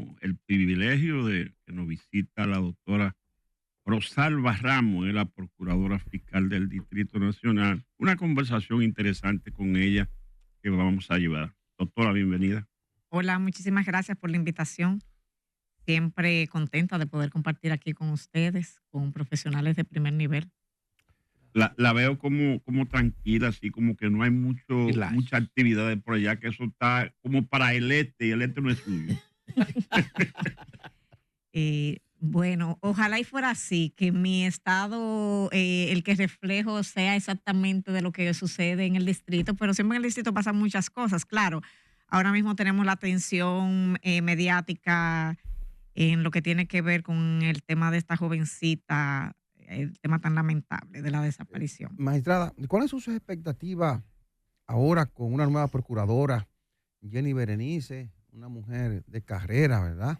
tenemos el privilegio de que nos visita la doctora Rosalba Ramos, es la procuradora fiscal del Distrito Nacional. Una conversación interesante con ella que vamos a llevar. Doctora, bienvenida. Hola, muchísimas gracias por la invitación. Siempre contenta de poder compartir aquí con ustedes, con profesionales de primer nivel. La veo como tranquila, así como que no hay mucha actividad por allá, que eso está como para el este, y el este no es suyo. Bueno, ojalá y fuera así, que mi estado, el que reflejo sea exactamente de lo que sucede en el distrito, pero siempre en el distrito pasan muchas cosas, claro. Ahora mismo tenemos la atención mediática en lo que tiene que ver con el tema de esta jovencita, el tema tan lamentable de la desaparición. Magistrada, ¿cuáles son sus expectativas ahora con una nueva procuradora, Jenny Berenice, una mujer de carrera, ¿verdad?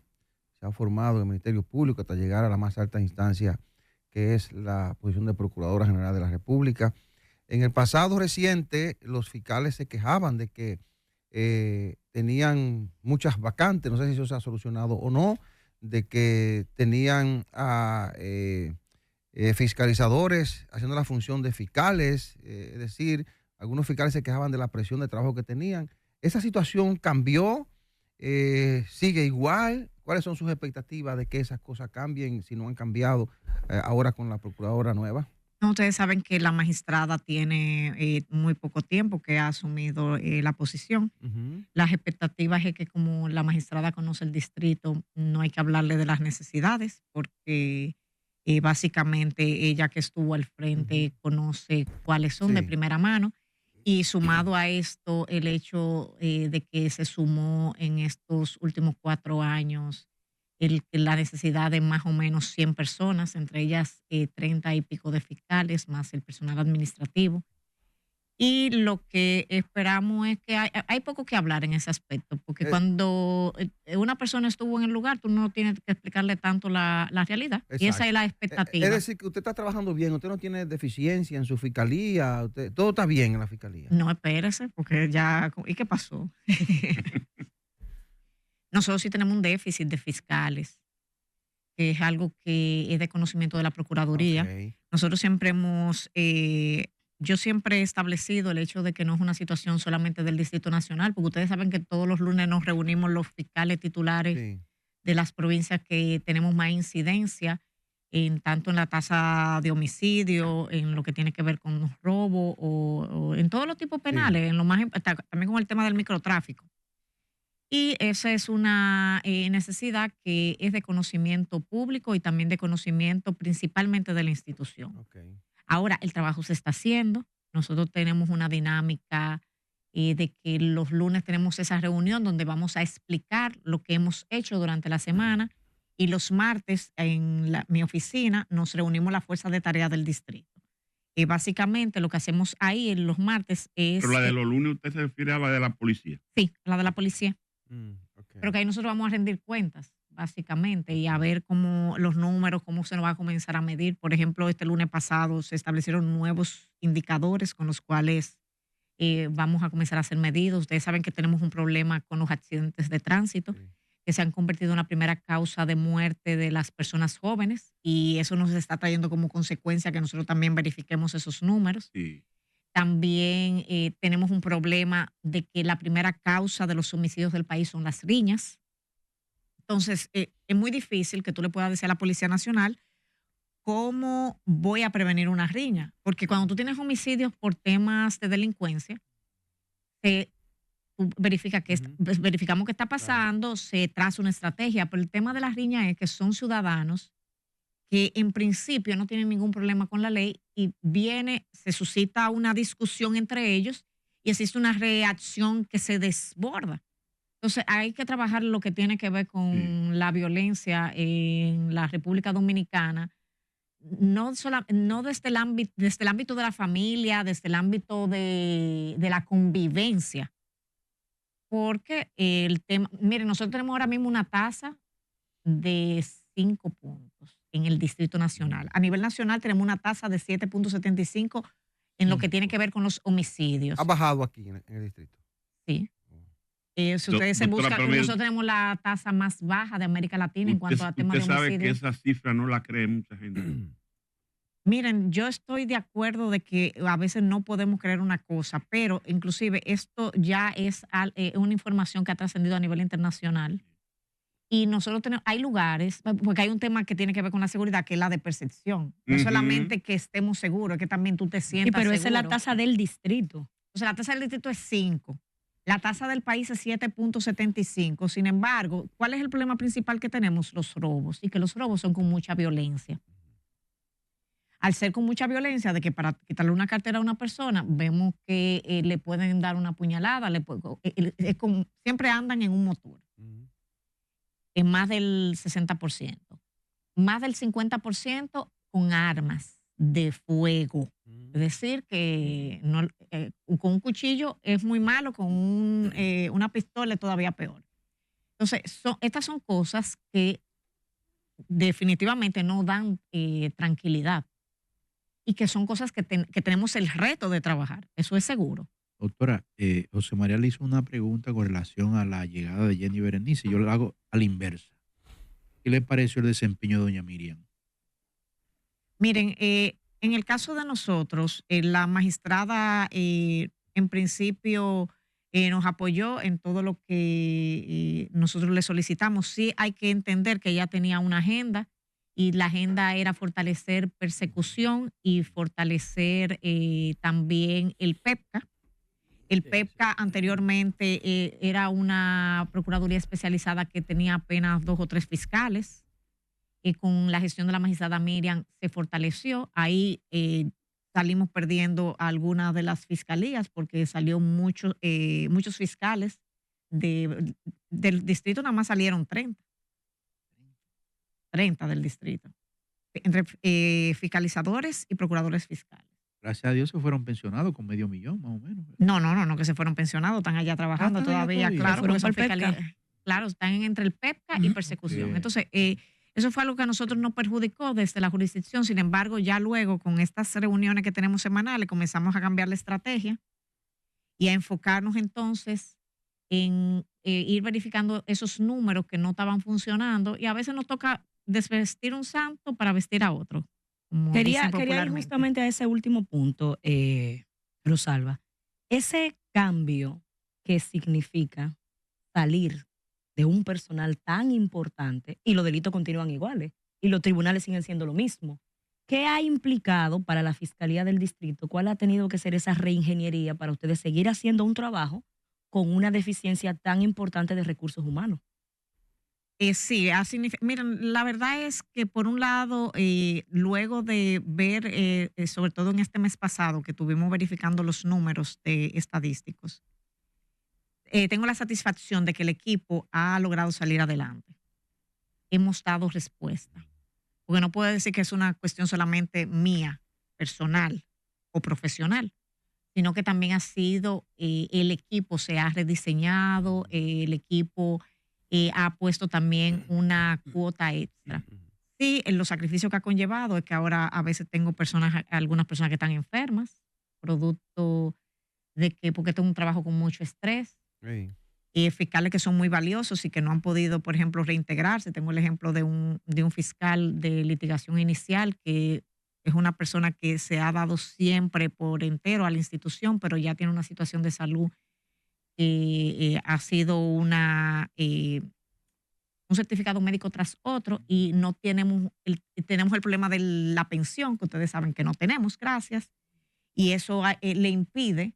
Se ha formado en el Ministerio Público hasta llegar a la más alta instancia, que es la posición de Procuradora General de la República. En el pasado reciente, los fiscales se quejaban de que tenían muchas vacantes, no sé si eso se ha solucionado o no, de que tenían fiscalizadores haciendo la función de fiscales, es decir, algunos fiscales se quejaban de la presión de trabajo que tenían. ¿Esa situación cambió? ¿Sigue igual? ¿Cuáles son sus expectativas de que esas cosas cambien si no han cambiado ahora con la procuradora nueva? No, ustedes saben que la magistrada tiene muy poco tiempo que ha asumido la posición. Las expectativas es que como la magistrada conoce el distrito, no hay que hablarle de las necesidades, porque básicamente ella que estuvo al frente conoce cuáles son de primera mano. Y sumado a esto, el hecho de que se sumó en estos últimos 4 años la necesidad de más o menos 100 personas, entre ellas 30 y pico de fiscales, más el personal administrativo. Y lo que esperamos es que hay poco que hablar en ese aspecto, porque cuando una persona estuvo en el lugar, tú no tienes que explicarle tanto la realidad. Exacto. Y esa es la expectativa. Es decir, que usted está trabajando bien, usted no tiene deficiencia en su fiscalía, todo está bien en la fiscalía. No, espérese, porque ya, ¿y qué pasó? Nosotros sí tenemos un déficit de fiscales, que es algo que es de conocimiento de la Procuraduría. Okay. Nosotros siempre yo siempre he establecido el hecho de que no es una situación solamente del Distrito Nacional, porque ustedes saben que todos los lunes nos reunimos los fiscales titulares de las provincias que tenemos más incidencia, tanto en la tasa de homicidio, en lo que tiene que ver con robo o en todos los tipos penales, en lo más, también con el tema del microtráfico. Y esa es una necesidad que es de conocimiento público y también de conocimiento principalmente de la institución. Okay. Ahora, el trabajo se está haciendo. Nosotros tenemos una dinámica de que los lunes tenemos esa reunión donde vamos a explicar lo que hemos hecho durante la semana y los martes en mi oficina nos reunimos la fuerza de tarea del distrito. Básicamente lo que hacemos ahí en los martes es... Pero la de los lunes usted se refiere a la de la policía. Sí, la de la policía. Okay. Pero que ahí nosotros vamos a rendir cuentas, básicamente, y a ver cómo los números, cómo se nos va a comenzar a medir. Por ejemplo, este lunes pasado se establecieron nuevos indicadores con los cuales vamos a comenzar a hacer medidos. Ustedes saben que tenemos un problema con los accidentes de tránsito, que se han convertido en la primera causa de muerte de las personas jóvenes, y eso nos está trayendo como consecuencia que nosotros también verifiquemos esos números. Sí. También tenemos un problema de que la primera causa de los homicidios del país son las riñas. Entonces, es muy difícil que tú le puedas decir a la Policía Nacional cómo voy a prevenir una riña. Porque cuando tú tienes homicidios por temas de delincuencia, tú verificamos qué está pasando, se traza una estrategia. Pero el tema de las riñas es que son ciudadanos que en principio no tienen ningún problema con la ley y se suscita una discusión entre ellos y existe una reacción que se desborda. Entonces hay que trabajar lo que tiene que ver con la violencia en la República Dominicana, no desde el ámbito de la familia, desde el ámbito de la convivencia, porque el tema, miren, nosotros tenemos ahora mismo una tasa de 5 puntos en el Distrito Nacional. A nivel nacional tenemos una tasa de 7.75 en lo que tiene que ver con los homicidios. ¿Ha bajado aquí en el distrito? Sí. Si ustedes se Doctora, buscan, nosotros tenemos la tasa más baja de América Latina en cuanto a temas de homicidio. Usted sabe que homicidio. esa cifra no la cree mucha gente. Miren, yo estoy de acuerdo de que a veces no podemos creer una cosa, pero inclusive esto ya es una información que ha trascendido a nivel internacional. Y nosotros tenemos, hay lugares, porque hay un tema que tiene que ver con la seguridad, que es la de percepción. No solamente que estemos seguros, es que también tú te sientas pero seguro. esa es la tasa del distrito. O sea, la tasa del distrito es 5. La tasa del país es 7.75. Sin embargo, ¿cuál es el problema principal que tenemos? Los robos. Y que los robos son con mucha violencia. Al ser con mucha violencia, de que para quitarle una cartera a una persona, vemos que le pueden dar una puñalada, siempre andan en un motor. Es más del 60%. Más del 50% con armas de fuego. Es decir, que no, con un cuchillo es muy malo, con una pistola es todavía peor. Entonces, estas son cosas que definitivamente no dan tranquilidad y que son cosas que tenemos el reto de trabajar. Eso es seguro. Doctora, José María le hizo una pregunta con relación a la llegada de Jenny Berenice. Yo lo hago a la inversa. ¿Qué le pareció el desempeño de doña Miriam? Miren, en el caso de nosotros, la magistrada en principio nos apoyó en todo lo que nosotros le solicitamos. Sí hay que entender que ella tenía una agenda y la agenda era fortalecer persecución y fortalecer también el PEPCA. El PEPCA anteriormente era una procuraduría especializada que tenía apenas 2 o 3 fiscales. Con la gestión de la magistrada Miriam se fortaleció. Ahí salimos perdiendo algunas de las fiscalías porque salió muchos fiscales. Del distrito nada más salieron 30. 30 del distrito. Entre fiscalizadores y procuradores fiscales. Gracias a Dios se fueron pensionados con $500,000 más o menos. No, que se fueron pensionados, están allá trabajando todavía, claro, porque son claro, están entre el PEPCA y persecución. Okay. Entonces, eso fue algo que a nosotros nos perjudicó desde la jurisdicción. Sin embargo, ya luego con estas reuniones que tenemos semanales, comenzamos a cambiar la estrategia y a enfocarnos entonces en ir verificando esos números que no estaban funcionando y a veces nos toca desvestir un santo para vestir a otro. Quería ir justamente a ese último punto, Rosalba. Ese cambio que significa salir de un personal tan importante y los delitos continúan iguales y los tribunales siguen siendo lo mismo. ¿Qué ha implicado para la Fiscalía del Distrito? ¿Cuál ha tenido que ser esa reingeniería para ustedes seguir haciendo un trabajo con una deficiencia tan importante de recursos humanos? Sí, miren, la verdad es que por un lado, luego de ver, sobre todo en este mes pasado, que estuvimos verificando los números estadísticos, tengo la satisfacción de que el equipo ha logrado salir adelante. Hemos dado respuesta. Porque no puedo decir que es una cuestión solamente mía, personal o profesional, sino que también ha sido, el equipo se ha rediseñado, el equipo ha puesto también una cuota extra. Sí, los sacrificios que ha conllevado es que ahora a veces tengo algunas personas que están enfermas, producto de que, porque tengo un trabajo con mucho estrés. Sí. Fiscales que son muy valiosos y que no han podido, por ejemplo, reintegrarse. Tengo el ejemplo de un fiscal de litigación inicial que es una persona que se ha dado siempre por entero a la institución, pero ya tiene una situación de salud. Ha sido un certificado médico tras otro y no tenemos el problema de la pensión, que ustedes saben que no tenemos, gracias, y eso le impide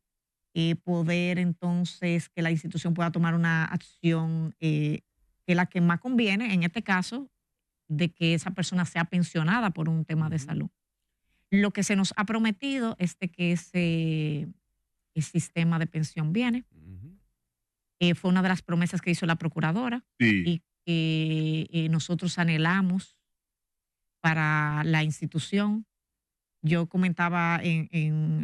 poder entonces que la institución pueda tomar una acción que la que más conviene, en este caso, de que esa persona sea pensionada por un tema de salud. Lo que se nos ha prometido es de que el sistema de pensión viene. Fue una de las promesas que hizo la procuradora y que nosotros anhelamos para la institución. Yo comentaba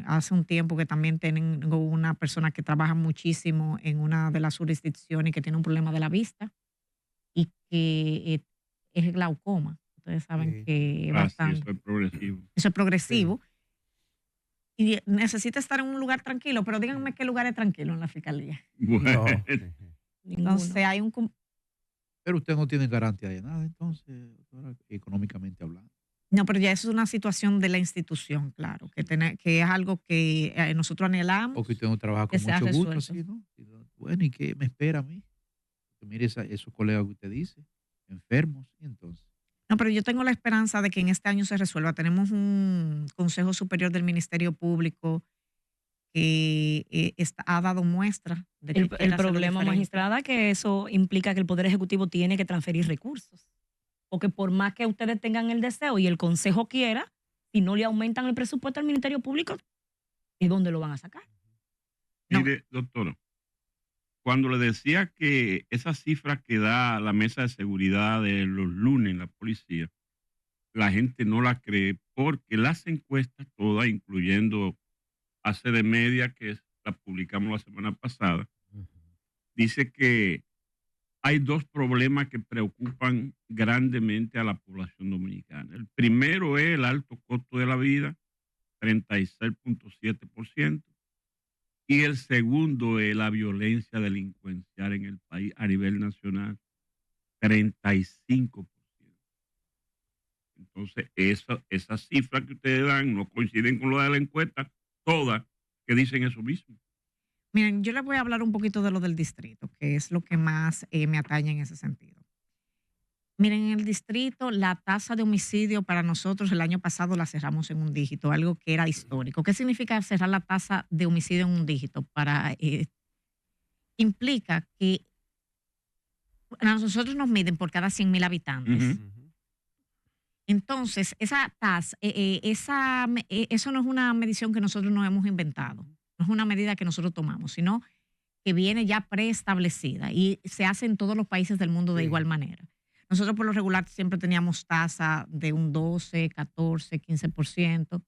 hace un tiempo que también tengo una persona que trabaja muchísimo en una de las jurisdicciones que tiene un problema de la vista y que es glaucoma. Ustedes saben que bastante. Eso es progresivo. Eso es progresivo. Sí. Y necesita estar en un lugar tranquilo, pero díganme qué lugar es tranquilo en la fiscalía. Bueno. Entonces hay un... Pero usted no tiene garantía de nada, entonces, económicamente hablando. No, pero ya eso es una situación de la institución, claro, que es algo que nosotros anhelamos. Porque usted no trabaja con mucho gusto, así, ¿no? Bueno, ¿y qué me espera a mí? Porque mire esos colegas que usted dice, enfermos, y entonces. No, pero yo tengo la esperanza de que en este año se resuelva. Tenemos un Consejo Superior del Ministerio Público que ha dado muestra de que el problema, magistrada, que eso implica que el Poder Ejecutivo tiene que transferir recursos. Porque por más que ustedes tengan el deseo y el Consejo quiera, si no le aumentan el presupuesto al Ministerio Público, ¿de dónde lo van a sacar? No. Mire, doctora, cuando le decía que esas cifras que da la mesa de seguridad de los lunes en la policía, la gente no la cree porque las encuestas todas, incluyendo ACD Media, que la publicamos la semana pasada, dice que hay dos problemas que preocupan grandemente a la población dominicana. El primero es el alto costo de la vida, 36.7%, y el segundo es la violencia delincuencial en el país a nivel nacional, 35%. Entonces, esas cifras que ustedes dan no coinciden con lo de la encuesta, todas que dicen eso mismo. Miren, yo les voy a hablar un poquito de lo del distrito, que es lo que más me atañe en ese sentido. Miren, en el distrito, la tasa de homicidio para nosotros el año pasado la cerramos en un dígito, algo que era histórico. ¿Qué significa cerrar la tasa de homicidio en un dígito? Implica que a nosotros nos miden por cada 100,000 habitantes. Entonces, esa tasa, eso no es una medición que nosotros nos hemos inventado. No es una medida que nosotros tomamos, sino que viene ya preestablecida y se hace en todos los países del mundo de igual manera. Nosotros por lo regular siempre teníamos tasa de un 12, 14, 15%.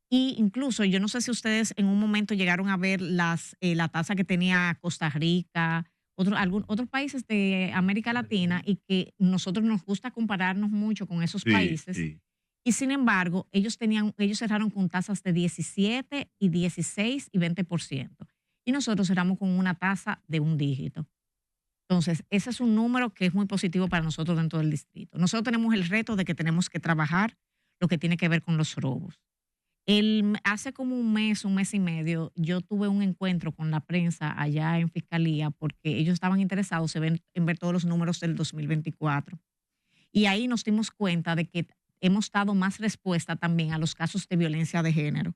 Y incluso, yo no sé si ustedes en un momento llegaron a ver la tasa que tenía Costa Rica, otros países de América Latina, y que nosotros nos gusta compararnos mucho con esos países. Sí. Y sin embargo, ellos cerraron con tasas de 17 y 16 y 20%. Y nosotros cerramos con una tasa de un dígito. Entonces, ese es un número que es muy positivo para nosotros dentro del distrito. Nosotros tenemos el reto de que tenemos que trabajar lo que tiene que ver con los robos. Hace como un mes y medio, yo tuve un encuentro con la prensa allá en Fiscalía porque ellos estaban interesados en ver todos los números del 2024. Y ahí nos dimos cuenta de que hemos dado más respuesta también a los casos de violencia de género.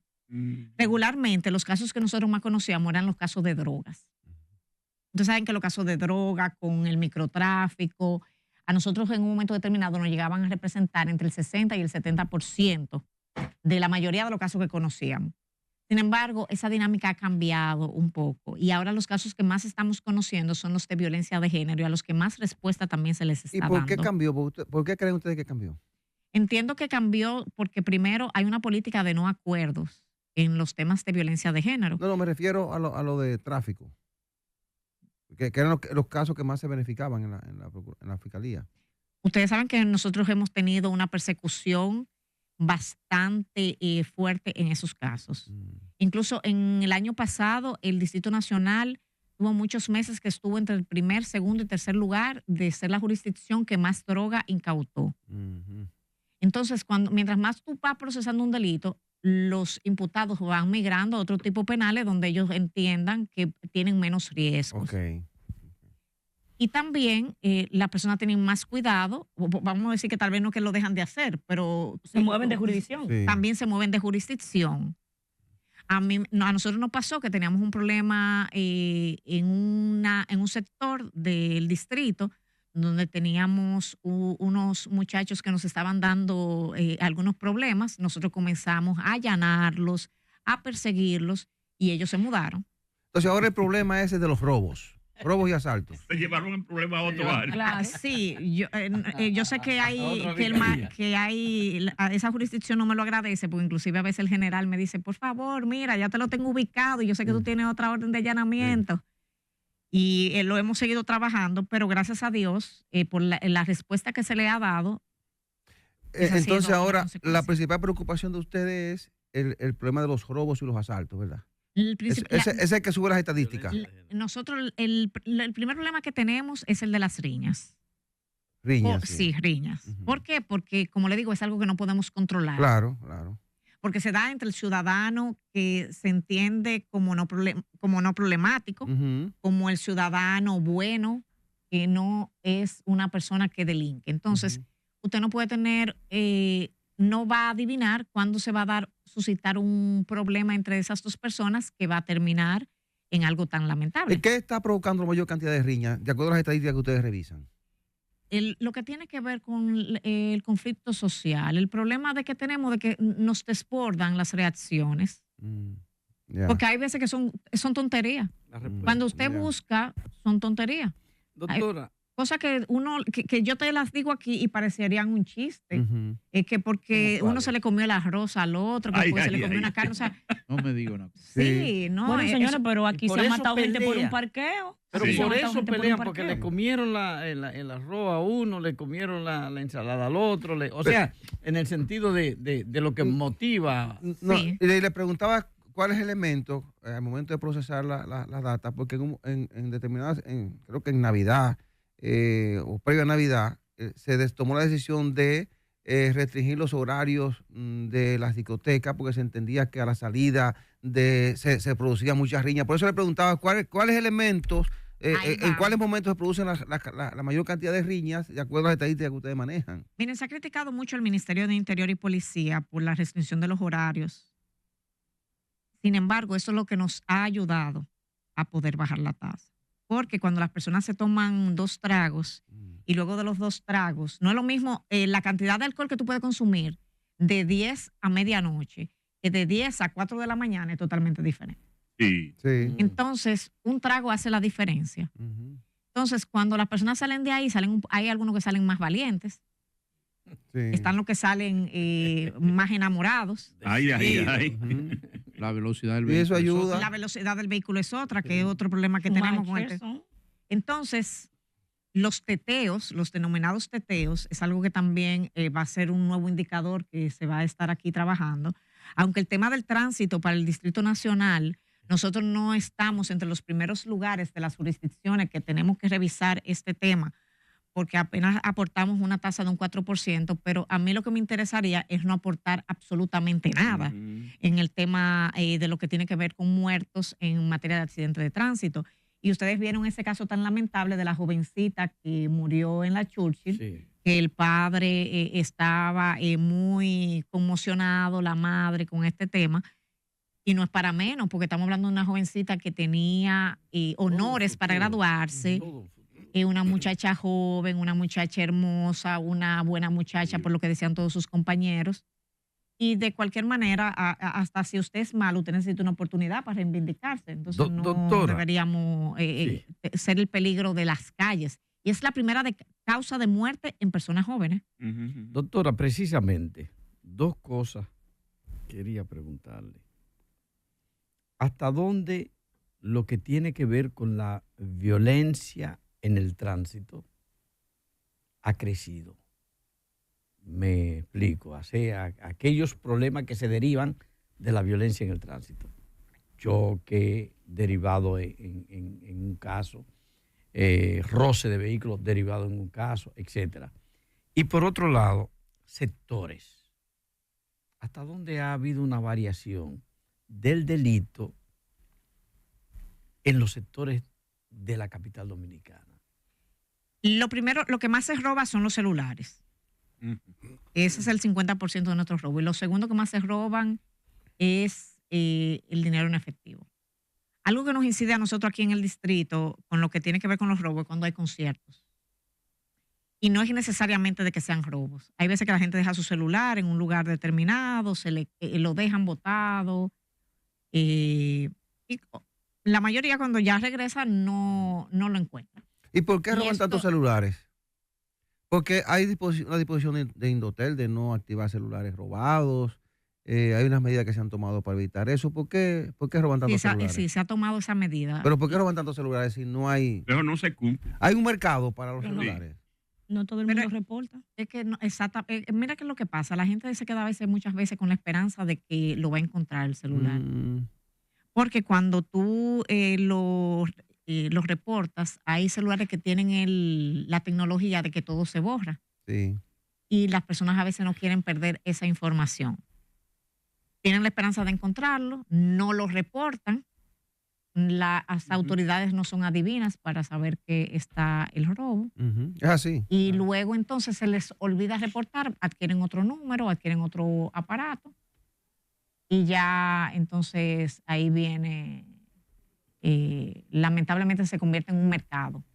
Regularmente, los casos que nosotros más conocíamos eran los casos de drogas. Ustedes saben que los casos de droga con el microtráfico, a nosotros en un momento determinado nos llegaban a representar entre el 60 y el 70% de la mayoría de los casos que conocíamos. Sin embargo, esa dinámica ha cambiado un poco y ahora los casos que más estamos conociendo son los de violencia de género y a los que más respuesta también se les está dando. ¿Y por qué cambió? ¿Por qué creen ustedes que cambió? Entiendo que cambió porque primero hay una política de no acuerdos en los temas de violencia de género. No, me refiero a lo de tráfico, que eran los casos que más se beneficiaban en la fiscalía. Ustedes saben que nosotros hemos tenido una persecución bastante fuerte en esos casos. Incluso en el año pasado, el Distrito Nacional tuvo muchos meses que estuvo entre el primer, segundo y tercer lugar de ser la jurisdicción que más droga incautó. Entonces, mientras más tú vas procesando un delito, los imputados van migrando a otro tipo penales donde ellos entiendan que tienen menos riesgos. Okay. Y también las personas tienen más cuidado, vamos a decir que tal vez no que lo dejan de hacer, pero se mueven de jurisdicción. Sí. También se mueven de jurisdicción. A nosotros nos pasó que teníamos un problema en un sector del distrito donde teníamos unos muchachos que nos estaban dando algunos problemas. Nosotros comenzamos a allanarlos, a perseguirlos y ellos se mudaron. Entonces ahora el problema es el de los robos. Robos y asaltos. Se llevaron el problema a otro área. Claro, sí, yo sé que esa jurisdicción no me lo agradece, porque inclusive a veces el general me dice, por favor, mira, ya te lo tengo ubicado y yo sé que tú tienes otra orden de allanamiento. Y lo hemos seguido trabajando, pero gracias a Dios, por la respuesta que se le ha dado. Entonces ahora la principal preocupación de ustedes es el problema de los robos y los asaltos, ¿verdad? Ese es el que sube las estadísticas. Nosotros, el primer problema que tenemos es el de las riñas. Riñas. Sí, riñas. ¿Por qué? Porque, como le digo, es algo que no podemos controlar. Claro. Porque se da entre el ciudadano que se entiende como no problemático, como el ciudadano bueno, que no es una persona que delinque. Entonces, usted no puede tener, no va a adivinar cuándo se va a suscitar un problema entre esas dos personas que va a terminar en algo tan lamentable. ¿Qué está provocando la mayor cantidad de riñas, de acuerdo a las estadísticas que ustedes revisan? Lo que tiene que ver con el conflicto social, el problema de que tenemos de que nos desbordan las reacciones. Porque hay veces que son tonterías. Cuando usted busca, son tonterías. Doctora. Cosas que que yo te las digo aquí y parecerían un chiste. Es que porque uno se le comió el arroz al otro, que después se le comió una carne. O sea, no me digo nada. Sí, no. Bueno, señores, pero aquí se ha matado gente por un parqueo. Pero por eso pelean, porque le comieron el arroz a uno, le comieron la ensalada al otro. O sea, en el sentido de lo que motiva. No, y le preguntaba cuáles elementos al momento de procesar la data, porque en determinadas, creo que en Navidad o previo a Navidad, se tomó la decisión de restringir los horarios de las discotecas porque se entendía que a la salida se producía muchas riñas. Por eso le preguntaba cuáles elementos, en cuáles momentos se producen la mayor cantidad de riñas de acuerdo a las estadísticas que ustedes manejan. Miren, se ha criticado mucho el Ministerio de Interior y Policía por la restricción de los horarios. Sin embargo, eso es lo que nos ha ayudado a poder bajar la tasa. Porque cuando las personas se toman 2 tragos y luego de los 2 tragos, no es lo mismo la cantidad de alcohol que tú puedes consumir de 10 a medianoche que de 10 a 4 de la mañana es totalmente diferente. Sí. Entonces, un trago hace la diferencia. Entonces, cuando las personas salen de ahí, hay algunos que salen más valientes. Están los que salen más enamorados. Ay. La velocidad del vehículo. Y eso ayuda. La velocidad del vehículo es otra, que es otro problema que tenemos con Entonces, los teteos, los denominados teteos, es algo que también va a ser un nuevo indicador que se va a estar aquí trabajando. Aunque el tema del tránsito para el Distrito Nacional, nosotros no estamos entre los primeros lugares de las jurisdicciones que tenemos que revisar este tema, porque apenas aportamos una tasa de un 4%, pero a mí lo que me interesaría es no aportar absolutamente nada en el tema de lo que tiene que ver con muertos en materia de accidente de tránsito. Y ustedes vieron ese caso tan lamentable de la jovencita que murió en la Churchill, que el padre estaba muy conmocionado, la madre, con este tema. Y no es para menos, porque estamos hablando de una jovencita que tenía honores para graduarse. Una muchacha joven, una muchacha hermosa, una buena muchacha, por lo que decían todos sus compañeros. Y de cualquier manera, hasta si usted es malo, usted necesita una oportunidad para reivindicarse. Entonces no deberíamos ser el peligro de las calles. Y es la primera causa de muerte en personas jóvenes. Doctora, precisamente, 2 cosas quería preguntarle. ¿Hasta dónde lo que tiene que ver con la violencia en el tránsito ha crecido? Me explico, aquellos problemas que se derivan de la violencia en el tránsito. Choque derivado en un caso, roce de vehículos derivado en un caso, etc. Y por otro lado, sectores. ¿Hasta dónde ha habido una variación del delito en los sectores de la capital dominicana? Lo primero, lo que más se roba son los celulares. Ese es el 50% de nuestros robos. Y lo segundo que más se roban es el dinero en efectivo. Algo que nos incide a nosotros aquí en el distrito con lo que tiene que ver con los robos es cuando hay conciertos. Y no es necesariamente de que sean robos. Hay veces que la gente deja su celular en un lugar determinado, lo dejan botado. Y la mayoría cuando ya regresa no lo encuentran. ¿Y por qué roban tantos celulares? Porque hay una disposición de Indotel de no activar celulares robados. Hay unas medidas que se han tomado para evitar eso. ¿Por qué roban tantos celulares? Sí, se ha tomado esa medida. ¿Pero por qué roban tantos celulares si no hay...? Pero no se cumple. Hay un mercado para los celulares. No todo el mundo reporta. Es que mira qué es lo que pasa. La gente se queda muchas veces con la esperanza de que lo va a encontrar el celular. Porque cuando tú los reportas, hay celulares que tienen la tecnología de que todo se borra. Sí. Y las personas a veces no quieren perder esa información. Tienen la esperanza de encontrarlo, no lo reportan. Las autoridades no son adivinas para saber que está el robo. Es así. Y luego entonces se les olvida reportar, adquieren otro número, adquieren otro aparato. Y ya entonces ahí viene, lamentablemente se convierte en un mercado.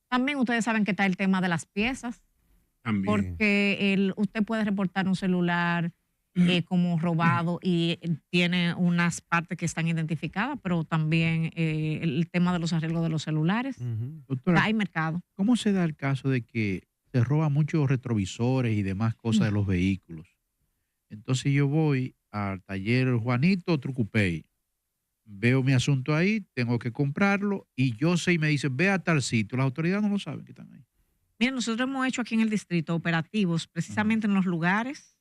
También ustedes saben que está el tema de las piezas. También. Porque usted puede reportar un celular como robado y tiene unas partes que están identificadas, pero también el tema de los arreglos de los celulares. Doctora, hay mercado. ¿Cómo se da el caso de que se roban muchos retrovisores y demás cosas de los vehículos? Entonces yo voy al taller Juanito Trucupey, veo mi asunto ahí, tengo que comprarlo y yo sé y me dicen, ve a tal sitio. Las autoridades no lo saben que están ahí. Miren, nosotros hemos hecho aquí en el distrito operativos precisamente en los lugares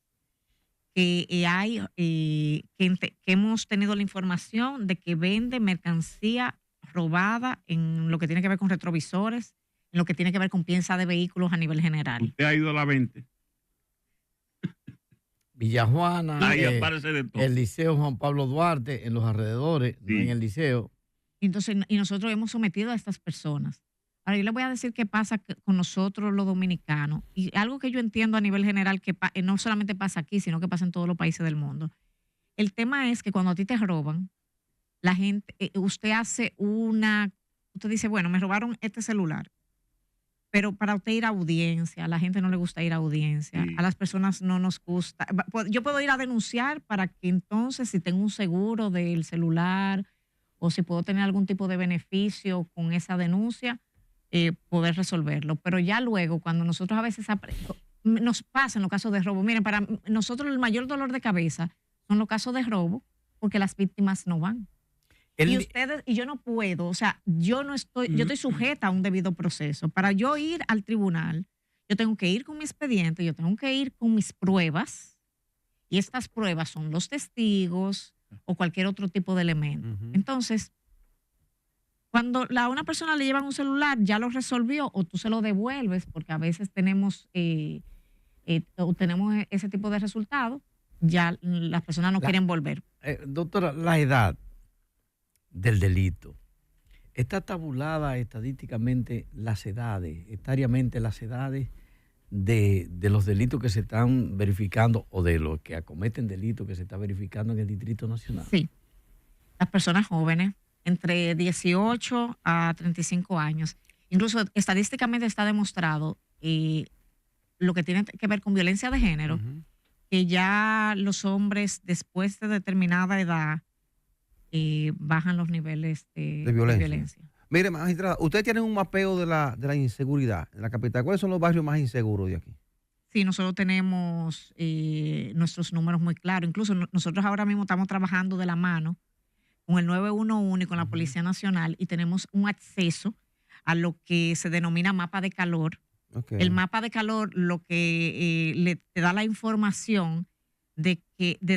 que que hemos tenido la información de que vende mercancía robada en lo que tiene que ver con retrovisores, en lo que tiene que ver con piezas de vehículos a nivel general. ¿Usted ha ido a la 20? Villajuana, Ahí aparece de todo. el Liceo Juan Pablo Duarte, en los alrededores, Sí. no en el liceo. Entonces, y nosotros hemos sometido a estas personas. Ahora, yo les voy a decir qué pasa con nosotros los dominicanos. Y algo que yo entiendo a nivel general, que no solamente pasa aquí, sino que pasa en todos los países del mundo. El tema es que cuando a ti te roban, la gente, usted dice, bueno, me robaron este celular. Pero para usted ir a audiencia, a la gente no le gusta ir a audiencia, Sí. a las personas no nos gusta. Yo puedo ir a denunciar para que entonces, si tengo un seguro del celular o si puedo tener algún tipo de beneficio con esa denuncia, poder resolverlo. Pero ya luego, cuando nosotros a veces nos pasa en los casos de robo, miren, para nosotros el mayor dolor de cabeza son los casos de robo porque las víctimas no van. Y yo no puedo, o sea, yo estoy sujeta a un debido proceso. Para yo ir al tribunal, yo tengo que ir con mi expediente, yo tengo que ir con mis pruebas, y estas pruebas son los testigos o cualquier otro tipo de elemento. Entonces, cuando a una persona le llevan un celular, ya lo resolvió o tú se lo devuelves, porque a veces tenemos ese tipo de resultados, ya las personas no quieren volver. Doctora, la edad del delito. ¿Está tabulada estadísticamente las edades, etariamente las edades de los delitos que se están verificando o de los que acometen delitos que se está verificando en el Distrito Nacional? Sí. Las personas jóvenes, entre 18 a 35 años. Incluso estadísticamente está demostrado lo que tiene que ver con violencia de género, que ya los hombres después de determinada edad bajan los niveles de violencia. Mire, magistrada, ustedes tienen un mapeo de la inseguridad en la capital. ¿Cuáles son los barrios más inseguros de aquí? Sí, nosotros tenemos nuestros números muy claros. Incluso nosotros ahora mismo estamos trabajando de la mano con el 911 y con la Policía Nacional y tenemos un acceso a lo que se denomina mapa de calor. Okay. El mapa de calor lo que te da la información de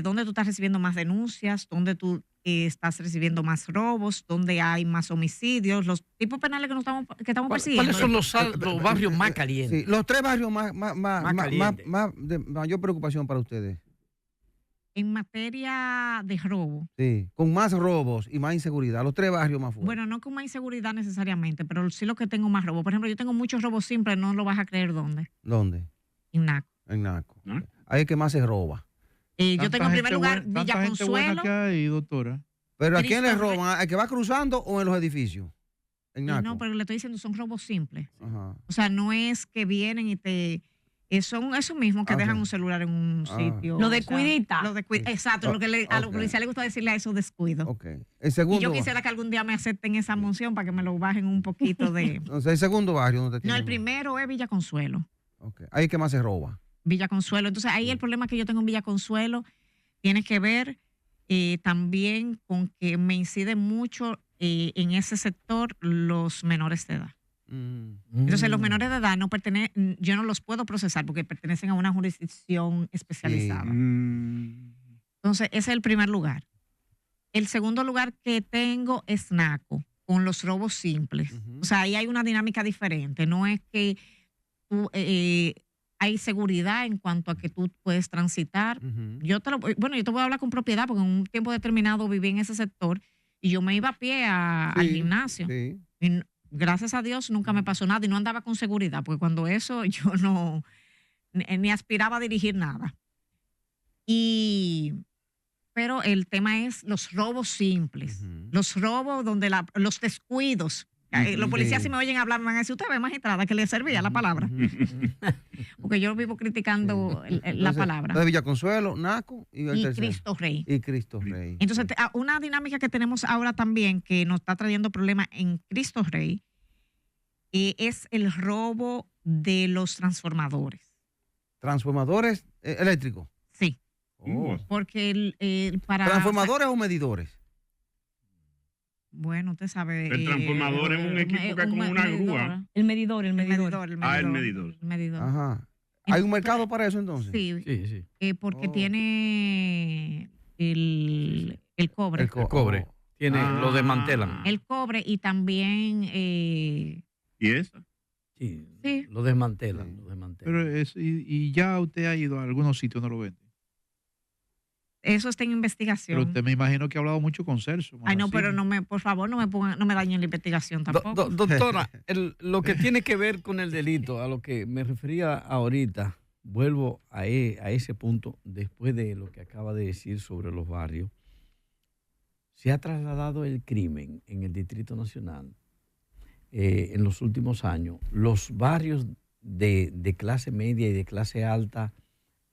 dónde tú estás recibiendo más denuncias, dónde tú estás recibiendo más robos, dónde hay más homicidios, los tipos penales que estamos persiguiendo. ¿Cuáles son los barrios más calientes? Sí, los tres barrios más de mayor preocupación para ustedes. En materia de robo. Sí, con más robos y más inseguridad, los tres barrios más fuertes. Bueno, no con más inseguridad necesariamente, pero sí lo que tengo más robo. Por ejemplo, yo tengo muchos robos simples, no lo vas a creer dónde. ¿Dónde? En Naco. En Naco. Ahí es que más se roba. Yo tengo en primer lugar Villa Consuelo. Que hay, doctora. ¿Pero a quién le roban? ¿Al que va cruzando o en los edificios? En Naco. No, pero le estoy diciendo, son robos simples. Ajá. O sea, no es que vienen y son esos mismos que dejan un celular en un sitio. Lo de cuidita. Exacto, lo que a los policías les gusta decirle a eso descuido. Okay. El segundo y yo quisiera que algún día me acepten esa moción para que me lo bajen un poquito de... Entonces, el segundo barrio donde No, el primero es Villa Consuelo. Okay. Ahí es que más se roba. Villa Consuelo. Entonces, ahí el problema que yo tengo en Villa Consuelo tiene que ver también con que me incide mucho en ese sector los menores de edad. Entonces, los menores de edad yo no los puedo procesar porque pertenecen a una jurisdicción especializada. Entonces, ese es el primer lugar. El segundo lugar que tengo es Naco, con los robos simples. O sea, ahí hay una dinámica diferente. No es que tú, hay seguridad en cuanto a que tú puedes transitar. Yo te voy a hablar con propiedad porque en un tiempo determinado viví en ese sector y yo me iba a pie al gimnasio. Sí. Y gracias a Dios nunca me pasó nada y no andaba con seguridad porque cuando eso yo no ni aspiraba a dirigir nada. Pero el tema es los robos simples, los robos donde los descuidos. Los policías si me oyen hablar me van a decir, usted ve, magistrada, que le servía la palabra. Porque yo vivo criticando la palabra. De Villaconsuelo, Naco y Cristo Rey. Y Cristo Rey. Entonces, una dinámica que tenemos ahora también que nos está trayendo problemas en Cristo Rey es el robo de los transformadores. ¿Transformadores eléctricos? Sí. Porque para... ¿Transformadores o medidores? Bueno, usted sabe. El transformador es un equipo que es como una grúa. El medidor. El medidor. Ajá. ¿Hay un mercado para eso entonces? Sí. Porque tiene el cobre. El cobre. Lo desmantelan. El cobre y también... ¿Y eso? Sí. Lo desmantelan. Pero y ya usted ha ido a algunos sitios donde lo venden. Eso está en investigación. Pero usted me imagino que ha hablado mucho con Celso. Ay, no, pero por favor, no me dañen la investigación tampoco. Doctora, lo que tiene que ver con el delito, a lo que me refería ahorita, vuelvo a ese punto, después de lo que acaba de decir sobre los barrios, se ha trasladado el crimen en el Distrito Nacional en los últimos años. Los barrios de clase media y de clase alta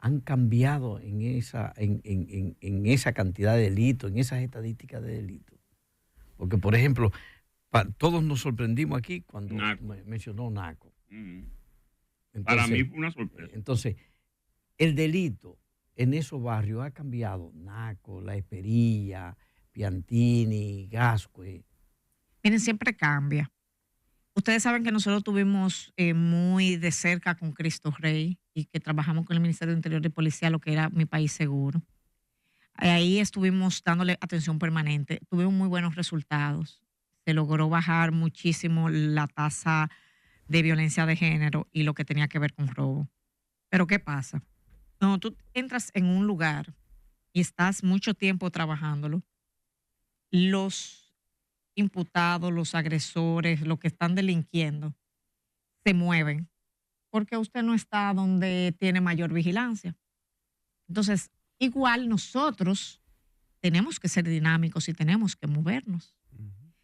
han cambiado en esa cantidad de delitos, en esas estadísticas de delitos. Porque, por ejemplo, todos nos sorprendimos aquí cuando mencionó Naco. Entonces, para mí fue una sorpresa. Entonces, el delito en esos barrios ha cambiado. Naco, La Esperilla, Piantini, Gascue. Miren, siempre cambia. Ustedes saben que nosotros tuvimos muy de cerca con Cristo Rey y que trabajamos con el Ministerio de Interior y Policía, lo que era Mi País Seguro. Ahí estuvimos dándole atención permanente. Tuvimos muy buenos resultados. Se logró bajar muchísimo la tasa de violencia de género y lo que tenía que ver con robo. Pero ¿qué pasa? Cuando tú entras en un lugar y estás mucho tiempo trabajándolo, los imputados, los agresores, los que están delinquiendo, se mueven porque usted no está donde tiene mayor vigilancia. Entonces, igual nosotros tenemos que ser dinámicos y tenemos que movernos.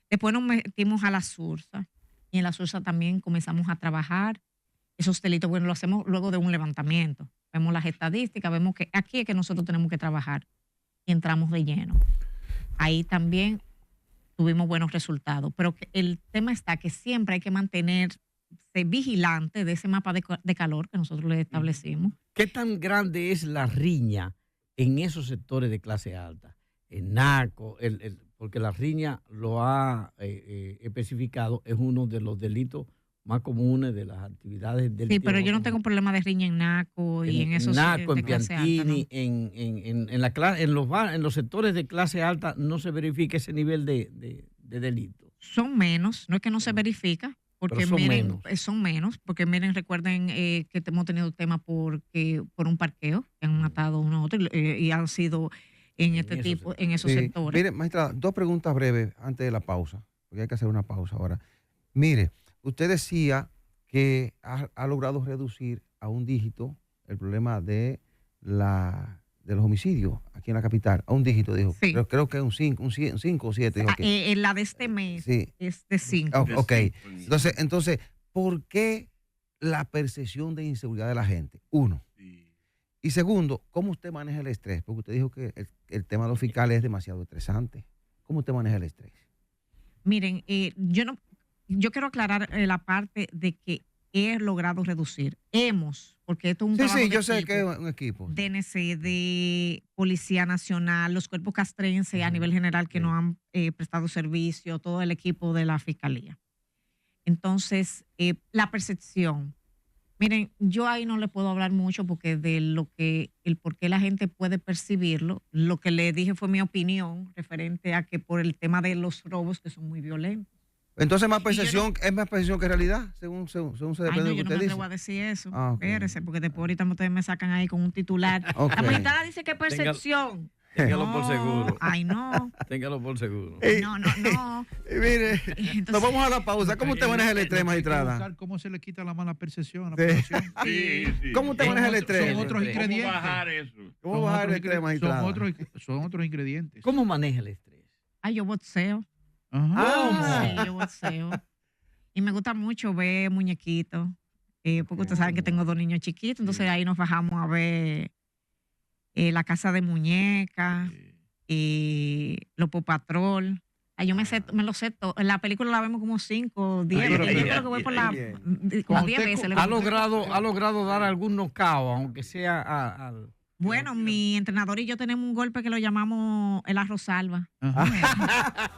Después nos metimos a la SURSA y en la SURSA también comenzamos a trabajar esos delitos. Bueno, lo hacemos luego de un levantamiento. Vemos las estadísticas, vemos que aquí es que nosotros tenemos que trabajar y entramos de lleno. Ahí también tuvimos buenos resultados, pero el tema está que siempre hay que mantenerse vigilante de ese mapa de calor que nosotros le establecimos. ¿Qué tan grande es la riña en esos sectores de clase alta? El Naco, porque la riña lo ha especificado, es uno de los delitos más comunes de las actividades delictivas. Sí, pero yo no tengo un problema de riña en Naco y en esos Naco, de en clase Piantini, alta, ¿no? en los sectores de clase alta no se verifica ese nivel de delito. Son menos, no es que no se verifica, porque son menos, porque miren, recuerden que hemos tenido temas por un parqueo, que han matado a uno a otro y han sido en esos sectores. Mire, maestra, dos preguntas breves antes de la pausa, porque hay que hacer una pausa ahora. Mire, usted decía que ha logrado reducir a un dígito el problema de los homicidios aquí en la capital. A un dígito, dijo. Sí. Creo que un 5 o 7. La de este mes es de 5. Ok. Entonces, ¿por qué la percepción de inseguridad de la gente? Uno. Sí. Y segundo, ¿cómo usted maneja el estrés? Porque usted dijo que el tema de los fiscales es demasiado estresante. ¿Cómo usted maneja el estrés? Miren, yo quiero aclarar la parte de que he logrado reducir. Porque esto es un trabajo de yo sé que es un equipo. DNC, de Policía Nacional, los cuerpos castrenses a nivel general que nos han prestado servicio, todo el equipo de la Fiscalía. Entonces, la percepción Miren, yo ahí no le puedo hablar mucho porque de el por qué la gente puede percibirlo. Lo que le dije fue mi opinión referente a que por el tema de los robos que son muy violentos. Entonces es más percepción que realidad, según se depende de lo que usted dice. Yo no me atrevo a decir eso. Okay. Espérese, porque después ahorita ustedes me sacan ahí con un titular. Okay. La magistrada dice que es percepción. Téngalo por seguro. Ay, no. Téngalo por seguro. No. Mire, Entonces, nos vamos a la pausa. ¿Cómo usted maneja el estrés, magistrada? ¿Cómo se le quita la mala percepción a la Sí. población? Sí. ¿Cómo usted maneja el estrés? Son otros ingredientes. ¿Cómo bajar eso? ¿Cómo bajar el estrés, magistrada? Son otros ingredientes. ¿Cómo maneja el estrés? ay, yo boxeo. Ajá. Sí, yo boxeo. Y me gusta mucho ver muñequitos. Porque ustedes saben que tengo 2 niños chiquitos. Entonces ahí nos bajamos a ver La Casa de Muñecas. Los Paw Patrol. Ay, yo me lo sé todo. La película la vemos como 5, 10. Yo creo que voy por como 10 veces. ¿Ha logrado dar algún knockout, aunque sea al... Bueno, mi entrenador y yo tenemos un golpe que lo llamamos el arroz salva. Ajá.